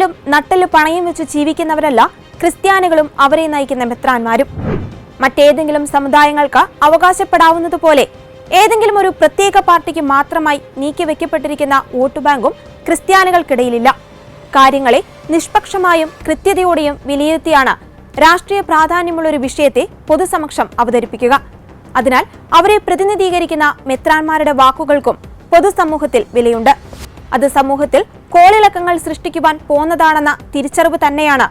ഒരിക്കലും നട്ടെല്ല് പണയം വെച്ച് ജീവിക്കുന്നവരല്ല ക്രിസ്ത്യാനികളും അവരെ നയിക്കുന്ന മെത്രാന്മാരും. മറ്റേതെങ്കിലും സമുദായങ്ങൾക്ക് അവകാശപ്പെടാവുന്നതുപോലെ ഏതെങ്കിലും ഒരു പ്രത്യേക പാർട്ടിക്ക് മാത്രമായി നീക്കിവെക്കപ്പെട്ടിരിക്കുന്ന വോട്ട് ബാങ്കും ക്രിസ്ത്യാനികൾക്കിടയിലില്ല. കാര്യങ്ങളെ നിഷ്പക്ഷമായും കൃത്യതയോടെയും വിലയിരുത്തിയാണ് രാഷ്ട്രീയ പ്രാധാന്യമുള്ള ഒരു വിഷയത്തെ പൊതുസമക്ഷം അവതരിപ്പിക്കുക. അതിനാൽ അവരെ പ്രതിനിധീകരിക്കുന്ന മെത്രാന്മാരുടെ വാക്കുകൾക്കും പൊതുസമൂഹത്തിൽ വിലയുണ്ട്. അത് സമൂഹത്തിൽ കോളിളക്കങ്ങൾ സൃഷ്ടിക്കുവാൻ പോന്നതാണെന്ന തിരിച്ചറിവ് തന്നെയാണ്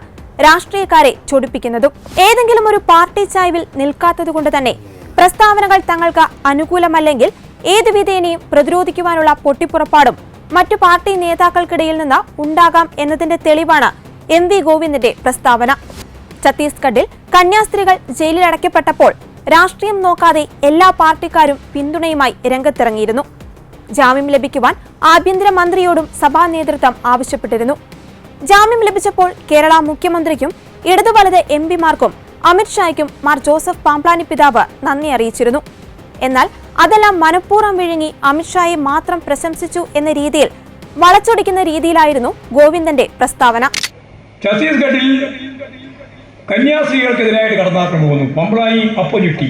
രാഷ്ട്രീയക്കാരെ ചൊടിപ്പിക്കുന്നതും. ഏതെങ്കിലും ഒരു പാർട്ടി ചായ്വിൽ നിൽക്കാത്തതുകൊണ്ട് തന്നെ പ്രസ്താവനകൾ തങ്ങൾക്ക് അനുകൂലമല്ലെങ്കിൽ ഏത് വിധേനയും പ്രതിരോധിക്കുവാനുള്ള പൊട്ടിപ്പുറപ്പാടും മറ്റു പാർട്ടി നേതാക്കൾക്കിടയിൽ നിന്ന് ഉണ്ടാകാം എന്നതിന്റെ തെളിവാണ് MV ഗോവിന്ദന്റെ പ്രസ്താവന. ഛത്തീസ്ഗഡിൽ കന്യാസ്ത്രീകൾ ജയിലിലടയ്ക്കപ്പെട്ടപ്പോൾ രാഷ്ട്രീയം നോക്കാതെ എല്ലാ പാർട്ടിക്കാരും പിന്തുണയുമായി രംഗത്തിറങ്ങിയിരുന്നു. ജാമ്യം ലഭിക്കുവാൻ ആഭ്യന്തരമന്ത്രിയോടും സഭാ നേതൃത്വം ആവശ്യപ്പെട്ടിരുന്നു. ജാമ്യം ലഭിച്ചപ്പോൾ കേരള മുഖ്യമന്ത്രിക്കും ഇടതു വലത് MPമാർക്കും അമിത്ഷായ്ക്കും മാർ ജോസഫ് പാംപ്ലാനി പിതാവ് നന്ദി അറിയിച്ചിരുന്നു. എന്നാൽ അതെല്ലാം മനഃപൂർവ്വം വിഴുങ്ങി അമിത്ഷായെ മാത്രം പ്രശംസിച്ചു എന്ന രീതിയിൽ വളച്ചൊടിക്കുന്ന രീതിയിലായിരുന്നു ഗോവിന്ദന്റെ പ്രസ്താവന. ഛത്തീസ്ഗഡിൽ കന്യാസ്ത്രീകൾക്കെതിരായിട്ട് കടന്നാക്രമം വന്നു. പംപ്ലാനി അപ്പഞ്ഞുട്ടി.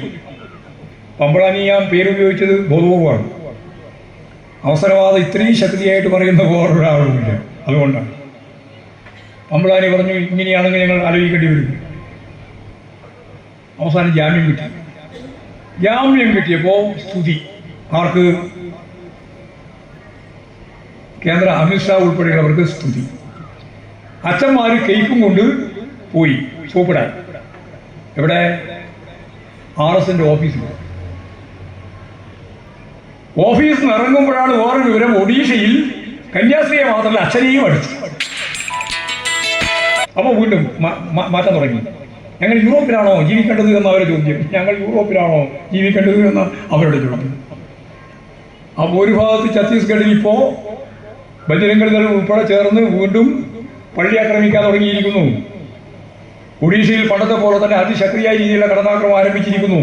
പംപ്ലാനി ഞാൻ പേരുപയോഗിച്ചത് ബോധപൂർവമാണ്. അവസരവാദം ഇത്രയും ശക്തിയായിട്ട് പറയുന്ന വേറൊരാളുമില്ല. അതുകൊണ്ടാണ് പംപ്ലാനി പറഞ്ഞു ഇങ്ങനെയാണെങ്കിൽ ഞങ്ങൾ ആലോചിക്കേണ്ടി വരും. അവസാനം ജാമ്യം കിട്ടി. ജാമ്യം കിട്ടിയപ്പോൾ സ്തുതി ആർക്ക്? കേന്ദ്ര അമിത്ഷാ ഉൾപ്പെടെയുള്ളവർക്ക് സ്തുതി. അച്ഛന്മാർ കേക്കും കൊണ്ട് പോയി സൂപ്പിടാൻ. എവിടെ? RSന്റെ ഓഫീസിൽ. ഓഫീസിൽ നിന്ന് ഇറങ്ങുമ്പോഴാണ് വേറൊരു വിവരം. ഒഡീഷയിൽ കന്യാസ്ത്രീയെ മാത്രമല്ല അച്ഛനെയും അടിച്ചു. അപ്പോൾ വീണ്ടും മാറ്റം തുടങ്ങി. ഞങ്ങൾ യൂറോപ്പിലാണോ ജീവിക്കേണ്ടത് എന്ന അവരുടെ ചോദ്യം. ഞങ്ങൾ യൂറോപ്പിലാണോ ജീവിക്കേണ്ടത് എന്ന അവരുടെ ചോദ്യം. അപ്പോൾ ഒരു ഭാഗത്ത് ഛത്തീസ്ഗഡിൽ ഇപ്പോൾ ബജരംഗദൾ ഉൾപ്പെടെ ചേർന്ന് വീണ്ടും പള്ളി ആക്രമിക്കാൻ തുടങ്ങിയിരിക്കുന്നു. ഒഡീഷയിൽ പണ്ടത്തെ പോലെ തന്നെ അതിശക്തിയായ രീതിയിലുള്ള കടന്നാക്രമം ആരംഭിച്ചിരിക്കുന്നു.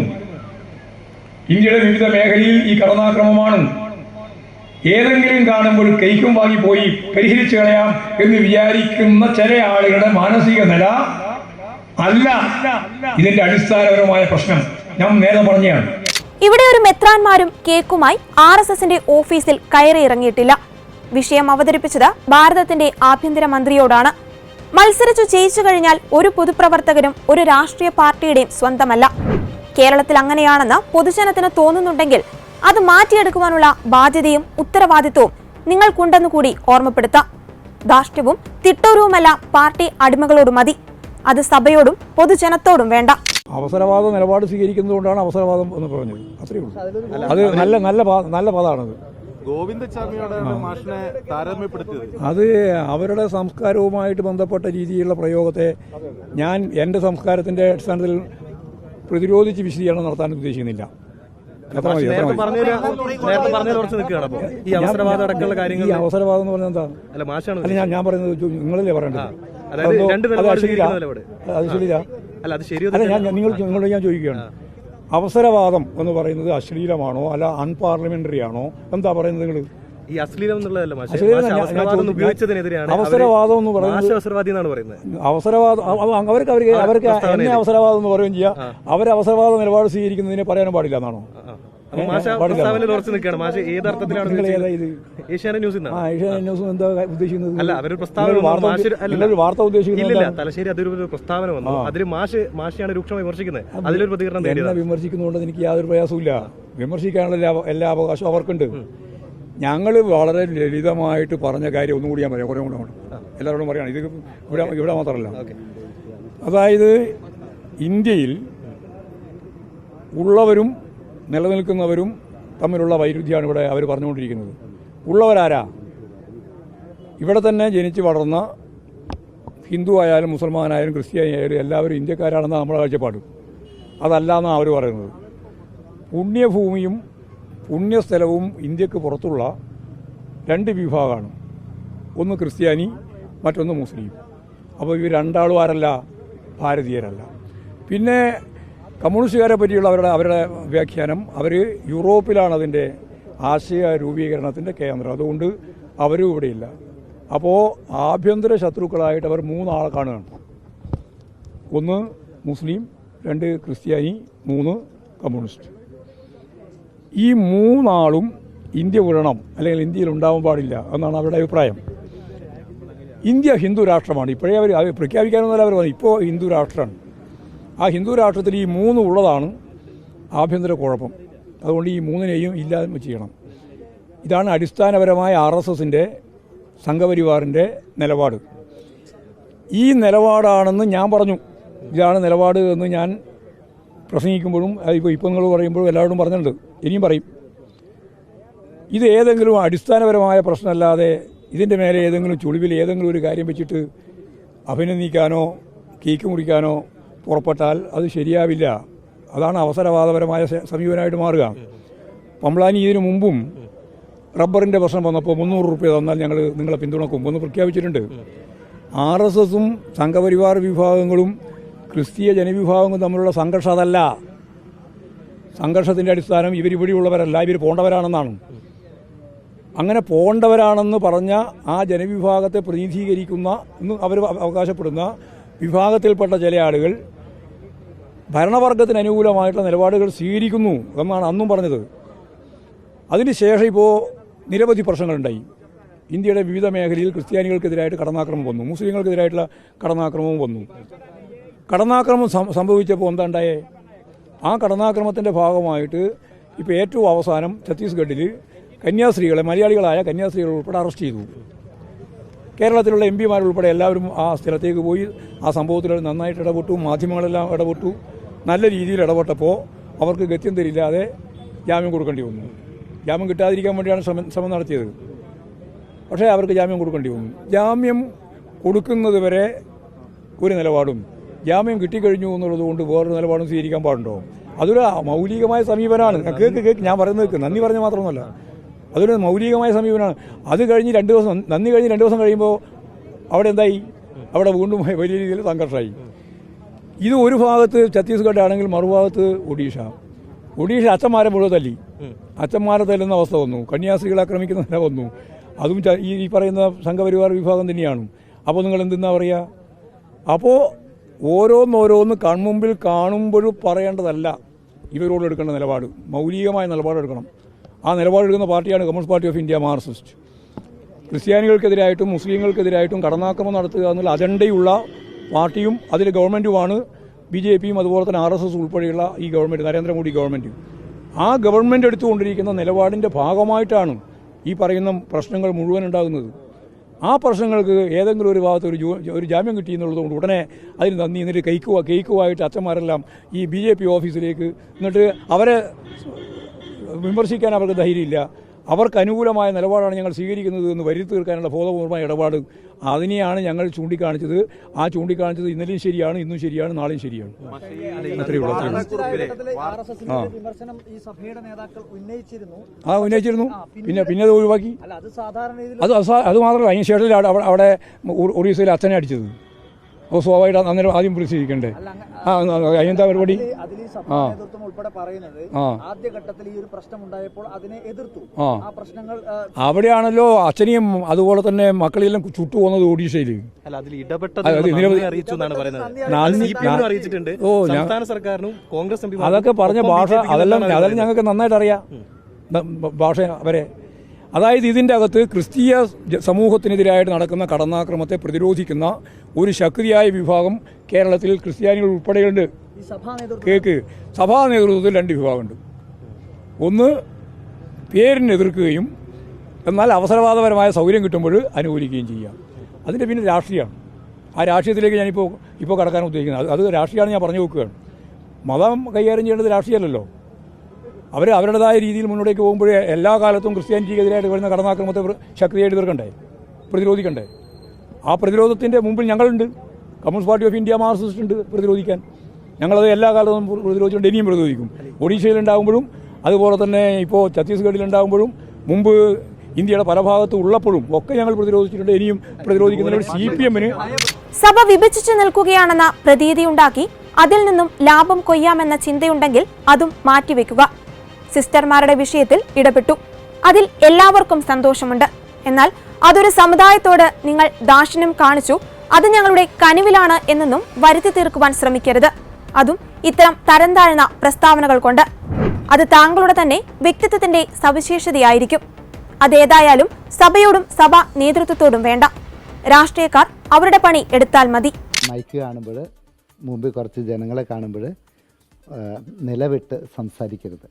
ഇന്ത്യയുടെ വിവിധ മേഖലയിൽ ഈ കടന്നാക്രമമാണ്. ഏതെങ്കിലും കാണുമ്പോൾ കൈക്കും വാങ്ങിപ്പോയി പരിഹരിച്ചു കളയാം എന്ന് വിചാരിക്കുന്ന ചില ആളുകളുടെ മാനസിക നില അല്ല ഇതിന്റെ അടിസ്ഥാനപരമായ പ്രശ്നം. ഞാൻ നേരെ പറഞ്ഞാണ്. ഇവിടെ ഒരു മെത്രാന്മാരും കേക്കുമായി RSSന്റെ ഓഫീസിൽ കയറിയിറങ്ങിയിട്ടില്ല. വിഷയം അവതരിപ്പിച്ചത് ഭാരതത്തിന്റെ ആഭ്യന്തരമന്ത്രിയോടാണ്. മത്സരിച്ചു ജയിച്ചു കഴിഞ്ഞാൽ ഒരു പൊതുപ്രവർത്തകരും ഒരു രാഷ്ട്രീയ പാർട്ടിയുടെയും സ്വന്തമല്ല. കേരളത്തിൽ അങ്ങനെയാണെന്ന് പൊതുജനത്തിന് തോന്നുന്നുണ്ടെങ്കിൽ അത് മാറ്റിയെടുക്കുവാനുള്ള ബാധ്യതയും ഉത്തരവാദിത്വവും നിങ്ങൾക്കുണ്ടെന്നു കൂടി ഓർമ്മപ്പെടുത്താം. ധാർഷ്ട്യവും തിട്ടൂരവുമല്ല പാർട്ടി അടിമകളോട് മതി. അത് സഭയോടും പൊതുജനത്തോടും വേണ്ട. അവസരവാദ നിലപാട് സ്വീകരിക്കുന്നതുകൊണ്ടാണ് അവസരവാദം എന്ന് പറഞ്ഞത്. അത്രയേ ഉള്ളൂ. അത് നല്ല പദമാണത്. അത് അവരുടെ സംസ്കാരവുമായിട്ട് ബന്ധപ്പെട്ട രീതിയിലുള്ള പ്രയോഗത്തെ ഞാൻ എൻ്റെ സംസ്കാരത്തിന്റെ അടിസ്ഥാനത്തിൽ പ്രതിരോധിച്ച് വിശദീകരണം നടത്താൻ ഉദ്ദേശിക്കുന്നില്ല. ഈ അവസരവാദം എന്ന് പറഞ്ഞാൽ എന്താ? അല്ല, ഞാൻ പറയുന്നത് നിങ്ങളല്ലേ പറയേണ്ടത്. അത് ശരിയാ. അല്ല, നിങ്ങളോട് ഞാൻ ചോദിക്കുകയാണ്, അവസരവാദം എന്ന് പറയുന്നത് അശ്ലീലമാണോ അല്ല അൺപാർലമെന്ററി ആണോ? എന്താ പറയുന്നത് നിങ്ങൾ? ഈ അശ്ലീലം എന്നുള്ളതല്ല, അവസരവാദം എന്ന് പറയുന്നത് അവസരവാദം. അവർക്ക് എന്നെ അവസരവാദം എന്ന് പറയുകയും ചെയ്യാം. അവർ അവസരവാദ നിലപാട് സ്വീകരിക്കുന്നതിനെ പറയാനും പാടില്ല എന്നാണോ? ഏഷ്യൻ ന്യൂസ് എന്താ ഉദ്ദേശിക്കുന്നത്? വാർത്ത ഉദ്ദേശിക്കുന്നില്ല. തലശ്ശേരി അതൊരു പ്രസ്താവന വന്നു. അതിൽ മാഷിയാണ് രൂക്ഷമായി വിമർശിക്കുന്നത്. അതിലൊരു പ്രതികരണം എന്നെ വിമർശിക്കുന്നതുകൊണ്ട് എനിക്ക് യാതൊരു പ്രയാസമില്ല. വിമർശിക്കാനുള്ള എല്ലാ അവകാശവും അവർക്കുണ്ട്. ഞങ്ങൾ വളരെ ലളിതമായിട്ട് പറഞ്ഞ കാര്യം ഒന്നും കൂടി ഞാൻ പറയാം. കുറേ കൂടെ എല്ലാവരോടും പറയുകയാണ്. ഇത് ഇവിടെ മാത്രമല്ല. അതായത് ഇന്ത്യയിൽ ഉള്ളവരും നിലനിൽക്കുന്നവരും തമ്മിലുള്ള വൈരുദ്ധ്യമാണ് ഇവിടെ അവർ പറഞ്ഞുകൊണ്ടിരിക്കുന്നത്. ഉള്ളവരാരാ? ഇവിടെ തന്നെ ജനിച്ച് വളർന്ന ഹിന്ദു ആയാലും മുസൽമാനായാലും ക്രിസ്ത്യാനിയായാലും എല്ലാവരും ഇന്ത്യക്കാരാണെന്നാണ് നമ്മുടെ കാഴ്ചപ്പാട്. അതല്ല എന്നാണ് അവർ പറയുന്നത്. പുണ്യഭൂമിയും പുണ്യസ്ഥലവും ഇന്ത്യക്ക് പുറത്തുള്ള രണ്ട് വിഭാഗമാണ്. ഒന്ന് ക്രിസ്ത്യാനി, മറ്റൊന്ന് മുസ്ലിം. അപ്പോൾ ഇവർ രണ്ടാളും ആരല്ല? ഭാരതീയരല്ല. പിന്നെ കമ്മ്യൂണിസ്റ്റുകാരെ പറ്റിയുള്ള അവരുടെ വ്യാഖ്യാനം, അവർ യൂറോപ്പിലാണ് അതിൻ്റെ ആശയ രൂപീകരണത്തിൻ്റെ കേന്ദ്രം. അതുകൊണ്ട് അവരും ഇവിടെയില്ല. അപ്പോൾ ആഭ്യന്തര ശത്രുക്കളായിട്ട് അവർ 3 ആളെ കാണുകയാണ്. 1 മുസ്ലിം, 2 ക്രിസ്ത്യാനി, 3 കമ്മ്യൂണിസ്റ്റ്. ഈ 3 ആളും ഇന്ത്യ വിടണം, അല്ലെങ്കിൽ ഇന്ത്യയിൽ ഉണ്ടാവാൻ പാടില്ല എന്നാണ് അവരുടെ അഭിപ്രായം. ഇന്ത്യ ഹിന്ദു രാഷ്ട്രമാണ്. ഇപ്പോഴേ അവർ പ്രഖ്യാപിക്കാനൊന്നുമല്ല അവർ പറഞ്ഞു, ഇപ്പോൾ ഹിന്ദു രാഷ്ട്രമാണ്. ആ ഹിന്ദു രാഷ്ട്രത്തിൽ ഈ 3 ഉള്ളതാണ് ആഭ്യന്തര കുഴപ്പം. അതുകൊണ്ട് ഈ 3നെയും ഇല്ലായ്മ ചെയ്യണം. ഇതാണ് അടിസ്ഥാനപരമായ RSSൻ്റെ സംഘപരിവാറിൻ്റെ നിലപാട്. ഈ നിലപാടാണെന്ന് ഞാൻ പറഞ്ഞു. ഇതാണ് നിലപാട് എന്ന് ഞാൻ പ്രസംഗിക്കുമ്പോഴും ഇപ്പോൾ നിങ്ങൾ പറയുമ്പോഴും എല്ലാവരോടും പറഞ്ഞിട്ടുണ്ട്, ഇനിയും പറയും. ഇത് ഏതെങ്കിലും അടിസ്ഥാനപരമായ പ്രശ്നമല്ലാതെ ഇതിൻ്റെ മേലെ ഏതെങ്കിലും ചുളിവിൽ ഏതെങ്കിലും ഒരു കാര്യം വെച്ചിട്ട് അഭിനന്ദിക്കാനോ കേക്ക് മുറിക്കാനോ പുറപ്പെട്ടാൽ അത് ശരിയാവില്ല. അതാണ് അവസരവാദപരമായ സമീപനമായിട്ട് മാറുക. പമ്പ്ളാനി ഇതിനു മുമ്പും റബ്ബറിൻ്റെ പ്രശ്നം വന്നപ്പോൾ 300 രൂപ തന്നാൽ ഞങ്ങൾ നിങ്ങളെ പിന്തുണക്കും എന്ന് പ്രഖ്യാപിച്ചിട്ടുണ്ട്. RSSും സംഘപരിവാർ വിഭാഗങ്ങളും ക്രിസ്തീയ ജനവിഭാഗങ്ങളും തമ്മിലുള്ള സംഘർഷം അതല്ല. സംഘർഷത്തിൻ്റെ അടിസ്ഥാനം ഇവരിവിടെയുള്ളവരല്ല, ഇവർ പോണ്ടവരാണെന്നാണ്. അങ്ങനെ പോണ്ടവരാണെന്ന് പറഞ്ഞ ആ ജനവിഭാഗത്തെ പ്രതിനിധീകരിക്കുന്ന എന്ന് അവർ അവകാശപ്പെടുന്ന വിഭാഗത്തിൽപ്പെട്ട ചില ആളുകൾ ഭരണവർഗത്തിന് അനുകൂലമായിട്ടുള്ള നിലപാടുകൾ സ്വീകരിക്കുന്നു എന്നാണ് അന്നും പറഞ്ഞത്. അതിനുശേഷം ഇപ്പോൾ നിരവധി പ്രശ്നങ്ങളുണ്ടായി. ഇന്ത്യയുടെ വിവിധ മേഖലയിൽ ക്രിസ്ത്യാനികൾക്കെതിരായിട്ട് കടന്നാക്രമം വന്നു, മുസ്ലിങ്ങൾക്കെതിരായിട്ടുള്ള കടന്നാക്രമവും വന്നു. കടന്നാക്രമം സംഭവിച്ചപ്പോൾ എന്താ ഉണ്ടായേ? ആ കടന്നാക്രമത്തിൻ്റെ ഭാഗമായിട്ട് ഇപ്പോൾ ഏറ്റവും അവസാനം ഛത്തീസ്ഗഡിൽ കന്യാസ്ത്രീകളെ, മലയാളികളായ കന്യാസ്ത്രീകൾ ഉൾപ്പെടെ അറസ്റ്റ് ചെയ്തു. കേരളത്തിലുള്ള MP മാരുൾപ്പെടെ എല്ലാവരും ആ സ്ഥലത്തേക്ക് പോയി ആ സംഭവത്തിൽ നന്നായിട്ട് ഇടപെട്ടു. മാധ്യമങ്ങളെല്ലാം ഇടപെട്ടു. നല്ല രീതിയിൽ ഇടപെട്ടപ്പോൾ അവർക്ക് ഗത്യം തരില്ലാതെ ജാമ്യം കൊടുക്കേണ്ടി വന്നു. ജാമ്യം കിട്ടാതിരിക്കാൻ വേണ്ടിയാണ് ശ്രമം നടത്തിയത്. പക്ഷേ അവർക്ക് ജാമ്യം കൊടുക്കേണ്ടി വന്നു. ജാമ്യം കൊടുക്കുന്നത് വരെ ഒരു നിലപാടും, ജാമ്യം കിട്ടിക്കഴിഞ്ഞു എന്നുള്ളത് കൊണ്ട് വേറൊരു നിലപാടും സ്വീകരിക്കാൻ പാടുണ്ടോ? അതൊരു മൗലികമായ സമീപനമാണ്. കേൾക്ക് ഞാൻ പറയുന്നത് നന്ദി പറഞ്ഞ മാത്രമൊന്നുമല്ല, അതൊരു മൗലികമായ സമീപനമാണ്. അത് കഴിഞ്ഞ് 2 ദിവസം, നന്ദി കഴിഞ്ഞ് 2 ദിവസം കഴിയുമ്പോൾ അവിടെ എന്തായി? അവിടെ വീണ്ടും വലിയ രീതിയിൽ സംഘർഷമായി. ഇത് ഒരു ഭാഗത്ത് ഛത്തീസ്ഗഡ് ആണെങ്കിൽ മറുഭാഗത്ത് ഒഡീഷ അച്ഛന്മാരെ മുഴുവൻ തല്ലി. അച്ഛന്മാരെ തല്ലുന്ന അവസ്ഥ വന്നു. കന്യാസ്ത്രീകളെ ആക്രമിക്കുന്ന നില വന്നു. അതും ഈ പറയുന്ന സംഘപരിവാർ വിഭാഗം തന്നെയാണ്. അപ്പോൾ നിങ്ങൾ എന്തെന്നാ പറയുക? അപ്പോൾ ഓരോന്നോരോന്ന് കൺമുമ്പിൽ കാണുമ്പോഴും പറയേണ്ടതല്ല ഇവരോട് എടുക്കേണ്ട നിലപാട്. മൗലികമായ നിലപാടെടുക്കണം. ആ നിലപാടെടുക്കുന്ന പാർട്ടിയാണ് Communist Party of India, Marxist. ക്രിസ്ത്യാനികൾക്കെതിരായിട്ടും മുസ്ലിങ്ങൾക്കെതിരായിട്ടും കടന്നാക്രമണം നടത്തുക എന്നുള്ള അജണ്ടയുള്ള പാർട്ടിയും അതിൽ ഗവൺമെൻറ്റുമാണ് BJPയും അതുപോലെ തന്നെ RSS ഉൾപ്പെടെയുള്ള ഈ ഗവൺമെൻറ്, നരേന്ദ്രമോദി ഗവൺമെൻറ്. ആ ഗവൺമെൻറ് എടുത്തുകൊണ്ടിരിക്കുന്ന നിലപാടിൻ്റെ ഭാഗമായിട്ടാണ് ഈ പറയുന്ന പ്രശ്നങ്ങൾ മുഴുവൻ ഉണ്ടാകുന്നത്. ആ പ്രശ്നങ്ങൾക്ക് ഏതെങ്കിലും ഒരു ഭാഗത്ത് ഒരു ജാമ്യം കിട്ടിയെന്നുള്ളത് കൊണ്ട് ഉടനെ അതിന് നന്ദി, എന്നിട്ട് കേക്കുമായിട്ട് അച്ഛന്മാരെല്ലാം ഈ BJP ഓഫീസിലേക്ക്, എന്നിട്ട് അവരെ വിമർശിക്കാൻ അവർക്ക് ധൈര്യമില്ല. അവർക്ക് അനുകൂലമായ നിലപാടാണ് ഞങ്ങൾ സ്വീകരിക്കുന്നത് എന്ന് വരുത്തി തീർക്കാനുള്ള ബോധപൂർവമായ ഇടപാട്, അതിനെയാണ് ഞങ്ങൾ ചൂണ്ടിക്കാണിച്ചത്. ആ ചൂണ്ടിക്കാണിച്ചത് ഇന്നലെയും ശരിയാണ്, ഇന്നും ശരിയാണ്, നാളെയും ശരിയാണ്. അത്രയുള്ള ഉന്നയിച്ചിരുന്നു. പിന്നെ അത് ഒഴിവാക്കി. അത് മാത്രമല്ല, അതിന് ശേഷം അവിടെ ഒറീസയിൽ അച്ഛനെ അടിച്ചത്. അപ്പോൾ സ്വാഭാവികമായിട്ട് അന്നേരം ആദ്യം പ്രതിഷേധിക്കണ്ടേ? അതിനെന്താ പരിപാടി? അവിടെയാണല്ലോ അച്ഛനെയും അതുപോലെ തന്നെ മക്കളെല്ലാം ചുട്ടുപോകുന്നത് ഒഡീഷയിൽ. അതൊക്കെ പറഞ്ഞ ഭാഷ അതെല്ലാം ഞങ്ങൾക്ക് നന്നായിട്ട് അറിയാം ഭാഷ അവരെ. അതായത് ഇതിൻ്റെ അകത്ത് ക്രിസ്തീയ സമൂഹത്തിനെതിരായിട്ട് നടക്കുന്ന കടന്നാക്രമത്തെ പ്രതിരോധിക്കുന്ന ഒരു ശക്തിയായ വിഭാഗം കേരളത്തിൽ ക്രിസ്ത്യാനികൾ ഉൾപ്പെടെയുണ്ട്. കേക്ക് സഭാ നേതൃത്വത്തിൽ 2 വിഭാഗമുണ്ട്. ഒന്ന് പേരിനെ എതിർക്കുകയും എന്നാൽ അവസരവാദപരമായ സൗകര്യം കിട്ടുമ്പോൾ അനുകൂലിക്കുകയും ചെയ്യാം. അതിൻ്റെ പിന്നെ രാഷ്ട്രീയമാണ്. ആ രാഷ്ട്രീയത്തിലേക്ക് ഞാനിപ്പോൾ കടക്കാൻ ഉദ്ദേശിക്കുന്നത് അത് രാഷ്ട്രീയമാണ്. ഞാൻ പറഞ്ഞു നോക്കുകയാണ്. മതം കൈകാര്യം ചെയ്യേണ്ടത് രാഷ്ട്രീയമല്ലല്ലോ. അവരുടേതായ രീതിയിൽ മുന്നോട്ടേക്ക് പോകുമ്പോഴേ എല്ലാ കാലത്തും ക്രിസ്ത്യാനിറ്റിക്കെതിരായിട്ട് വരുന്ന കടന്നാക്രമത്തെ ശക്തിയായിട്ട് എതിർക്കണ്ടേ, പ്രതിരോധിക്കണ്ടേ? ആ പ്രതിരോധത്തിൻ്റെ മുമ്പിൽ ഞങ്ങളുണ്ട്. Communist Party of India, Marxist ഉണ്ട് പ്രതിരോധിക്കാൻ. ഞങ്ങളത് എല്ലാ കാലത്തും പ്രതിരോധിച്ചുകൊണ്ട് ഇനിയും പ്രതിരോധിക്കും. ഒഡീഷയിലുണ്ടാകുമ്പോഴും അതുപോലെ തന്നെ ഇപ്പോൾ ഛത്തീസ്ഗഡിലുണ്ടാകുമ്പോഴും മുമ്പ് ഇന്ത്യയുടെ പല ഭാഗത്ത് ഉള്ളപ്പോഴും ഒക്കെ ഞങ്ങൾ പ്രതിരോധിച്ചിട്ടുണ്ട്, ഇനിയും പ്രതിരോധിക്കുന്നതിന് CPM-ന് സഭ വിഭജിച്ചു നിൽക്കുകയാണെന്ന പ്രതീതിയുണ്ടാക്കി അതിൽ നിന്നും ലാഭം കൊയ്യാമെന്ന ചിന്തയുണ്ടെങ്കിൽ അതും മാറ്റിവെക്കുക. സിസ്റ്റർമാരുടെ വിഷയത്തിൽ ഇടപെട്ടു, അതിൽ എല്ലാവർക്കും സന്തോഷമുണ്ട്. എന്നാൽ അതൊരു സമുദായത്തോട് നിങ്ങൾ ദാക്ഷിണ്യം കാണിച്ചു, അത് ഞങ്ങളുടെ കനിവിലാണ് എന്നൊന്നും വരുത്തി തീർക്കുവാൻ ശ്രമിക്കരുത്. അതും ഇത്തരം തരം താഴ്ന്ന പ്രസ്താവനകൾ കൊണ്ട്. അത് താങ്കളുടെ തന്നെ വ്യക്തിത്വത്തിന്റെ സവിശേഷതയായിരിക്കും. അതേതായാലും സഭയോടും സഭാ നേതൃത്വത്തോടും വേണ്ട. രാഷ്ട്രീയക്കാർ അവരുടെ പണി എടുത്താൽ മതി. മൈക്ക് കാണുമ്പോൾ, മുമ്പിൽ കുറച്ച് ജനങ്ങളെ കാണുമ്പോൾ നിലവിട്ട് സംസാരിക്കരുത്.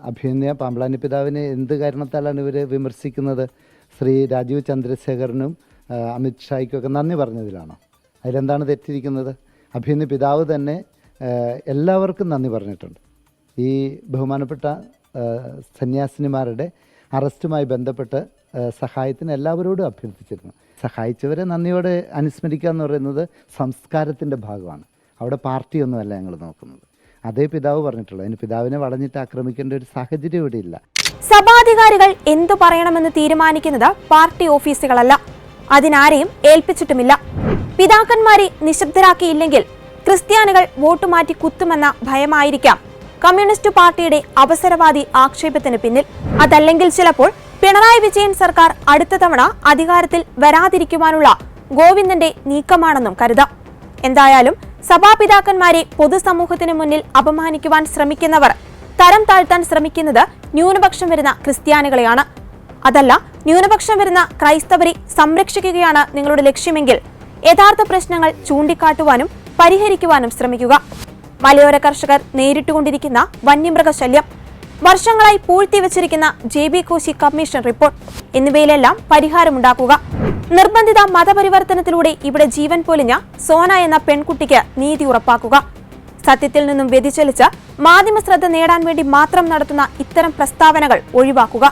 അഭിനയ പാമ്പ്ളാനി പിതാവിനെ എന്ത് കാരണത്താലാണ് ഇവർ വിമർശിക്കുന്നത്? ശ്രീ രാജീവ് ചന്ദ്രശേഖരനും അമിത് ഷായ്ക്കൊക്കെ നന്ദി പറഞ്ഞതിലാണോ? അതിലെന്താണ് തെറ്റിരിക്കുന്നത്? അഭിനയ പിതാവ് തന്നെ എല്ലാവർക്കും നന്ദി പറഞ്ഞിട്ടുണ്ട്. ഈ ബഹുമാനപ്പെട്ട സന്യാസിനിമാരുടെ അറസ്റ്റുമായി ബന്ധപ്പെട്ട് സഹായത്തിന് എല്ലാവരോടും അഭ്യർത്ഥിച്ചിരുന്നു. സഹായിച്ചവരെ നന്ദിയോടെ അനുസ്മരിക്കുക എന്ന് പറയുന്നത് സംസ്കാരത്തിൻ്റെ ഭാഗമാണ്. അവിടെ പാർട്ടിയൊന്നുമല്ല ഞങ്ങൾ നോക്കുന്നത്. അതേ പിതാവ് പറഞ്ഞിട്ടുള്ളൂ. അതിന് പിതാവിനെ വളഞ്ഞിട്ട് ആക്രമിക്കേണ്ട ഒരു സാഹചര്യം ഇവിടെ ഇല്ല. സഭാധികാരികൾ എന്തു പറയണമെന്ന് തീരുമാനിക്കുന്നത് പാർട്ടി ഓഫീസുകളല്ല. അതിനാരെയും ഏൽപ്പിച്ചിട്ടുമില്ല. പിതാക്കന്മാരെ നിശബ്ദരാക്കിയില്ലെങ്കിൽ ക്രിസ്ത്യാനികൾ വോട്ട് മാറ്റി കുത്തുമെന്ന ഭയമായിരിക്കാം കമ്മ്യൂണിസ്റ്റ് പാർട്ടിയുടെ അവസരവാദി ആക്ഷേപത്തിന് പിന്നിൽ. അതല്ലെങ്കിൽ ചിലപ്പോൾ പിണറായി വിജയൻ സർക്കാർ അടുത്ത തവണ അധികാരത്തിൽ വരാതിരിക്കുവാനുള്ള ഗോവിന്ദന്റെ നീക്കമാണെന്നും കരുതാം. എന്തായാലും സഭാപിതാക്കന്മാരെ പൊതുസമൂഹത്തിന് മുന്നിൽ അപമാനിക്കുവാൻ ശ്രമിക്കുന്നവർ തരം താഴ്ത്താൻ ശ്രമിക്കുന്നത് ന്യൂനപക്ഷം വരുന്ന ക്രിസ്ത്യാനികളെയാണ്. അതല്ല, ന്യൂനപക്ഷം വരുന്ന ക്രൈസ്തവരെ സംരക്ഷിക്കുകയാണ് നിങ്ങളുടെ ലക്ഷ്യമെങ്കിൽ യഥാർത്ഥ പ്രശ്നങ്ങൾ ചൂണ്ടിക്കാട്ടുവാനും പരിഹരിക്കുവാനും ശ്രമിക്കുക. മലയോര കർഷകർ നേരിട്ടുകൊണ്ടിരിക്കുന്ന വന്യമൃഗശല്യം, വർഷങ്ങളായി പൂഴ്ത്തിവെച്ചിരിക്കുന്ന JB കോശി കമ്മീഷൻ റിപ്പോർട്ട് എന്നിവയിലെല്ലാം പരിഹാരമുണ്ടാക്കുക. നിർബന്ധിത മതപരിവർത്തനത്തിലൂടെ ഇവിടെ ജീവൻ പൊലിഞ്ഞ സോന എന്ന പെൺകുട്ടിക്ക് നീതി ഉറപ്പാക്കുക. സത്യത്തിൽ നിന്നും വ്യതിചലിച്ച് മാധ്യമ ശ്രദ്ധ നേടാൻ വേണ്ടി മാത്രം നടത്തുന്ന ഇത്തരം പ്രസ്താവനകൾ ഒഴിവാക്കുക.